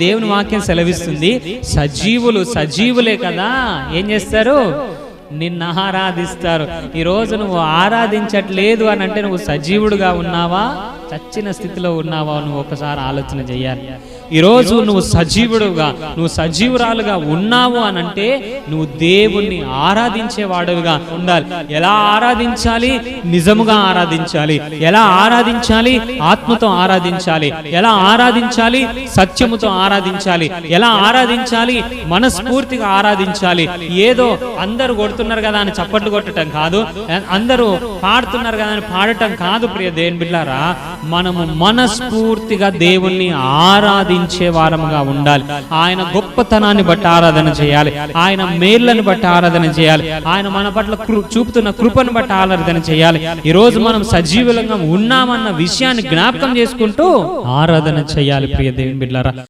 దేవుని వాక్యం సెలవిస్తుంది, సజీవులే కదా ఏం చేస్తారు? నిన్ను ఆరాధిస్తారు. ఈరోజు నువ్వు ఆరాధించట్లేదు అని అంటే నువ్వు సజీవుడుగా ఉన్నావా, చచ్చిన స్థితిలో ఉన్నావా? నువ్వు ఒకసారి ఆలోచన చేయాలి. ఈరోజు నువ్వు సజీవురాలుగా ఉన్నావు అని అంటే నువ్వు దేవుణ్ణి ఆరాధించేవాడుగా ఉండాలి. ఎలా ఆరాధించాలి? నిజముగా ఆరాధించాలి. ఎలా ఆరాధించాలి? ఆత్మతో ఆరాధించాలి. ఎలా ఆరాధించాలి? సత్యముతో ఆరాధించాలి. ఎలా ఆరాధించాలి? మనస్ఫూర్తిగా ఆరాధించాలి. ఏదో అందరూ కొడుతున్నారు కదా అని చప్పట్లు కొట్టడం కాదు, అందరూ పాడుతున్నారు కదా అని పాడటం కాదు. ప్రియ దేవుని బిడ్డలారా, మనము మనస్ఫూర్తిగా దేవుణ్ణి ఆరాధించే వారముగా ఉండాలి. ఆయన గొప్పతనాన్ని బట్టి ఆరాధన చేయాలి. ఆయన మేళ్లను బట్టి ఆరాధన చేయాలి. ఆయన మన పట్ల చూపుతున్న కృపను బట్టి ఆరాధన చేయాలి. ఈ రోజు మనం సజీవులంగా ఉన్నామన్న విషయాన్ని జ్ఞాపకం చేసుకుంటూ ఆరాధన చేయాలి. ప్రియ దేవుని బిడ్డలారా.